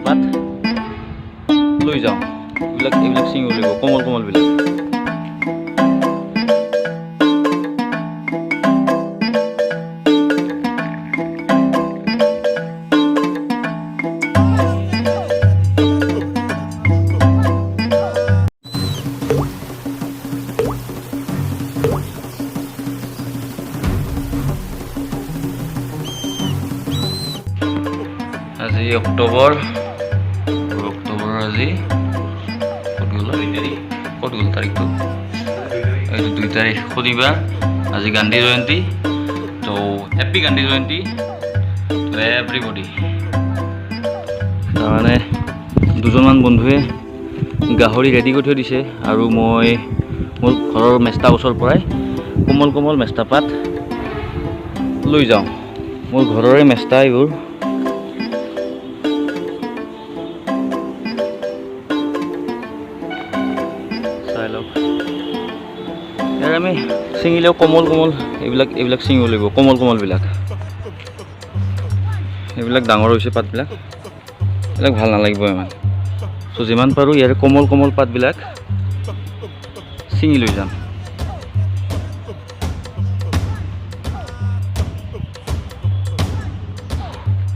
পাত লৈ যাওঁ। এইবিলাক ছিঙিব লাগিব, কোমল কোমলবিলাক। আজি অক্টোবৰ আজি ক'ত গ'ল তাৰিখটো? এইটো 2 তাৰিখ শনিবাৰ। আজি গান্ধী জয়ন্তী। তো happy Gandhi Jayanti two everybody. তাৰমানে দুজনমান বন্ধুৱে গাহৰি ৰেডি কৰি থৈ দিছে আৰু মই মোৰ ঘৰৰ মেষ্টা গছৰ পৰাই কোমল কোমল মেষ্টা পাত লৈ যাওঁ। মোৰ ঘৰৰে মেষ্টা এইবোৰ। চাই লওক, ইয়াৰ আমি ছিঙিলেও কোমল কোমল এইবিলাক ছিঙিব লাগিব, কোমল কোমলবিলাক। এইবিলাক ডাঙৰ হৈছে পাতবিলাক, এইবিলাক ভাল নালাগিব ইমান। চ' যিমান পাৰোঁ ইয়াৰে কোমল কোমল পাতবিলাক ছিঙি লৈ যাম।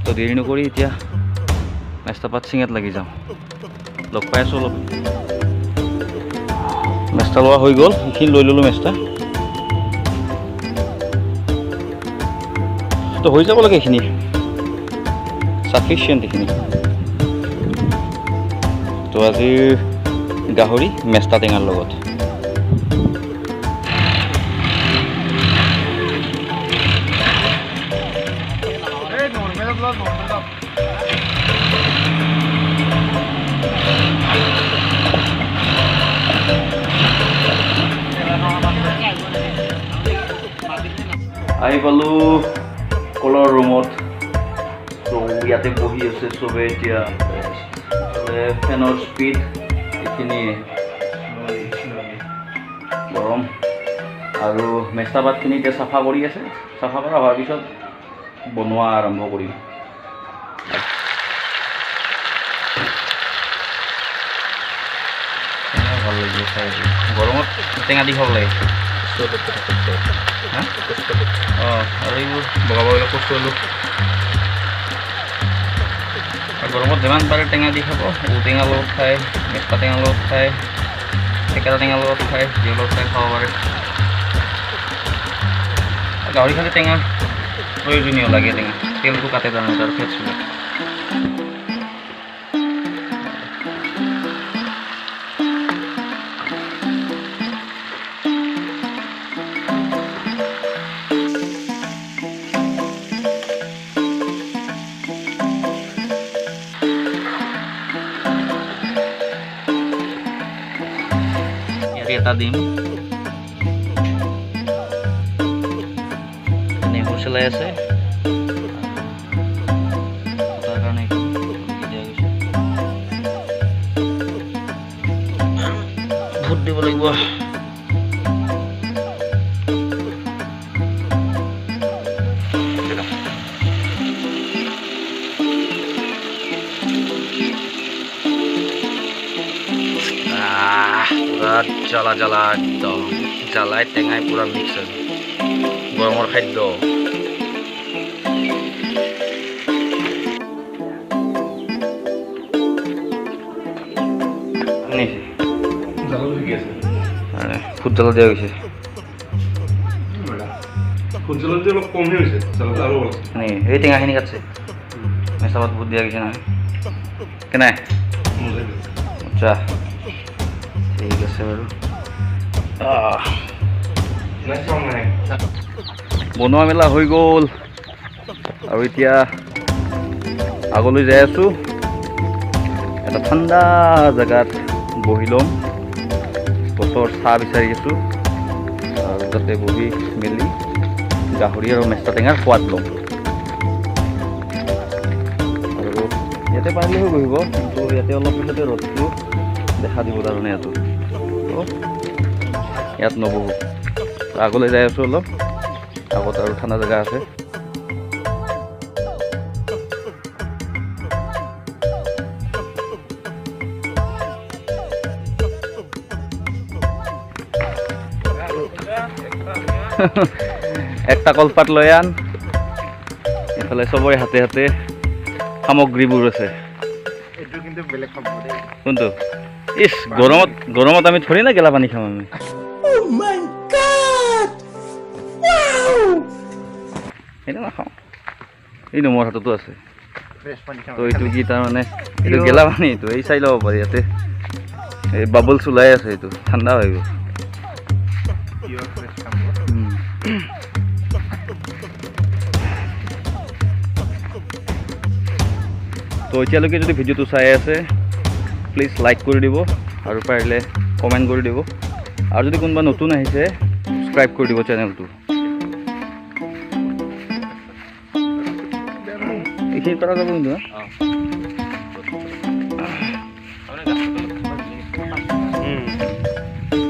তো দেৰি নকৰি এতিয়া মেষ্টা পাত ছিঙাত লাগি যাওঁ। লগ পাই আছোঁ অলপ। মেষ্টা লোৱা হৈ গ'ল, সেইখিনি লৈ ল'লোঁ মেষ্টা। তো হৈ যাব লাগে এইখিনি, চাফিচিয়েণ্ট এইখিনি। তো আজিৰ গাহৰি মেষ্টা টেঙাৰ লগত। আহি পালোঁ কলৰ ৰুমত। তো ইয়াতে বহি আছে চবে এতিয়া। ফেনৰ স্পীড এইখিনিয়ে, গৰম। আৰু মেষ্টা পাতখিনি এতিয়া চাফা কৰি আছে। চাফা কৰা হোৱাৰ পিছত বনোৱা আৰম্ভ কৰিম। ভাল লাগিব খাই, গৰমত টেঙা দি খাব লাগে। অঁ, আৰু এইবোৰ বগা বগা কচু আলু। গৰমত যিমান পাৰে টেঙা দি খাব। ঔটেঙা লগত খায়, মেষ্টা টেঙা লগত খায়, থেকেৰা টেঙা লগত খায়, যিহৰ লগত খাই খাব পাৰে। গাহৰি খালে টেঙা প্ৰয়োজনীয় লাগে। টেঙা তেলটো কাটে তাৰমানে তাৰ ফেটছবিলাক। এটা দিম, নেমু চেলাই আছে তাৰ কাৰণে ভোট দিব লাগিব। জ্বালা জ্বালা একদম জ্বালাই টেঙাই পুৰা মিক্স আছে। গৰমৰ খাদ্য। ফুট জ্বালা দিয়া গৈছে। এই টেঙাখিনি কাটছে, মেষ্টা পাত বহুত দিয়া গৈছে নহয়। কেনে আচ্ছা, ঠিক আছে বাৰু। বনোৱা মেলা হৈ গ'ল আৰু এতিয়া আগলৈ যাই আছোঁ। এটা ঠাণ্ডা জেগাত বহি ল'ম, গছৰ চাহ বিচাৰি আছোঁ আৰু তাতে বহি মেলি গাহৰি আৰু মেষ্টা টেঙাৰ সোৱাদ ল'ম। আৰু ইয়াতে পাৰিলেও বহিব, কিন্তু ইয়াতে অলপ পিছতে ৰ'দটো দেখা দিব তাৰমানে ইয়াত নবহোঁ। আগলৈ যাই আছোঁ অলপ, আগত আৰু ঠাণ্ডা জেগা আছে। একটা কলপাত লৈ আন এইফালে চবৰে হাতে হাতে সামগ্ৰীবোৰ আছে কোনটো ইছ গৰমত আমি থৰি না গেলা পানী খাম আমি সেইটো নাখাওঁ এইটো মোৰ হাততো আছে তো এইটো কি তাৰমানে এইটো গেলা পানী এইটো এই চাই ল'ব পাৰি ইয়াতে এই বাবলছ ওলাই আছে এইটো ঠাণ্ডা হৈ গ'ল তো এতিয়ালৈকে যদি ভিডিঅ'টো চাই আছে প্লিজ লাইক কৰি দিব আৰু পাৰিলে কমেণ্ট কৰি দিব আৰু যদি কোনোবা নতুন আহিছে সাবস্ক্ৰাইব কৰি দিব চেনেলটো এইখিনি পৰা যাব কিন্তু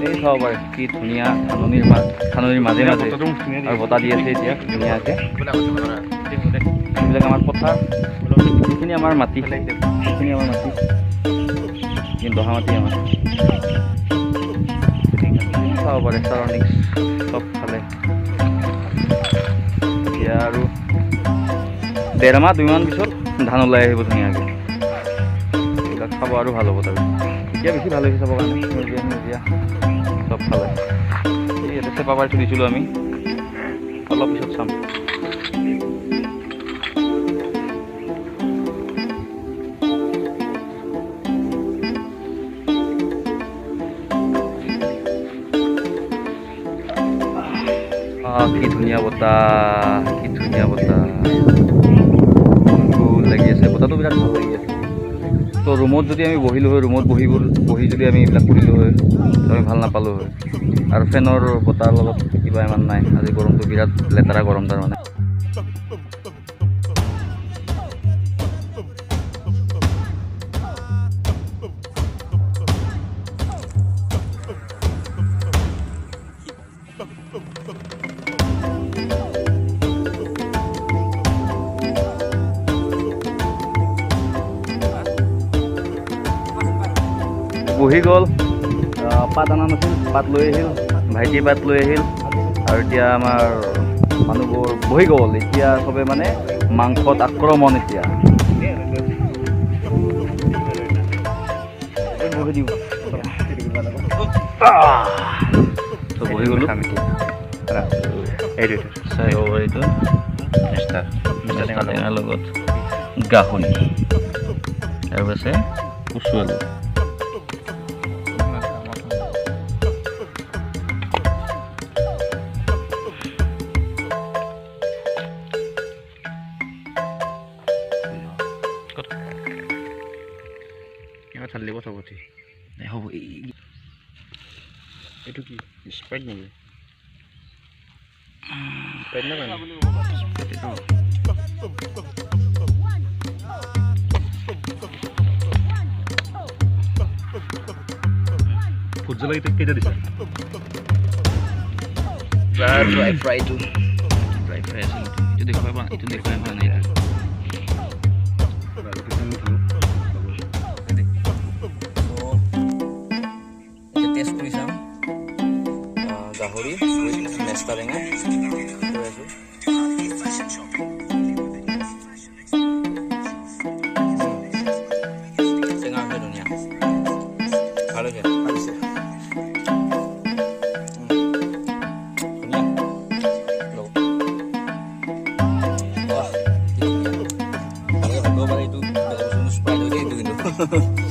এই চাব পাৰে কি ধুনীয়া ধাননিৰ মাজে মাজে আৰু বতাহ দি আছে এতিয়া ধুনীয়াকৈ এইবিলাক আমাৰ পথাৰ এইখিনি আমাৰ মাটি এইখিনি আমাৰ মাটি কিন্তু দহা মাটি আমাৰ চাব পাৰে চাৰাউণ্ডিংছ চব ফালে এতিয়া আৰু 1.5 মাহ 2 মাহ পিছত ধান ওলাই আহিব ধুনীয়াকৈ এইবিলাক খাব আৰু ভাল হ'ব তাৰপিছত এতিয়া বেছি ভাল হৈছে চাবৰ কাৰণে সেউজীয়া চব ফালে এই ইয়াতে চেপা পাৰি থৈ দিছিলোঁ আমি অলপ পিছত চাম কি ধুনীয়া বতাহ লাগি আছে বতাহটো বিৰাট ভাল লাগি আছে তো ৰুমত যদি আমি বহিলোঁ হয় ৰুমত বহি যদি আমি এইবিলাক কৰিলোঁ হয় তো আমি ভাল নাপালোঁ হয় আৰু ফেনৰ বতাহৰ লগত কিবা ইমান নাই আজি গৰমটো বিৰাট লেতেৰা গৰম তাৰমানে বহি গ'ল পাত অনা নাছিল পাত লৈ আহিল ভাইটিয়ে পাত লৈ আহিল আৰু এতিয়া আমাৰ মানুহবোৰ বহি গ'ল এতিয়া চবে মানে মাংসত আক্ৰমণ এতিয়া বহি দিব বহি গ'লো চাই এইটো লগত গাহৰি আৰু আছে কচু আলু চালিব চবতে হ'ব এইটো কি স্প্ৰাইট নেকি স্প্ৰাইট না ভোট জলকীয়া কেইটা দিছে ড্ৰাই ফ্ৰাইটো আছিল এইটো দেখুৱাই পোৱা নাই গাহৰি মেষ্টা টেঙা টেঙা আছে ধুনীয়া ভাল হৈছে ধুনীয়া ভাবিব পাৰে এইটো স্প্ৰাইট হৈ যায় এইটো কিন্তু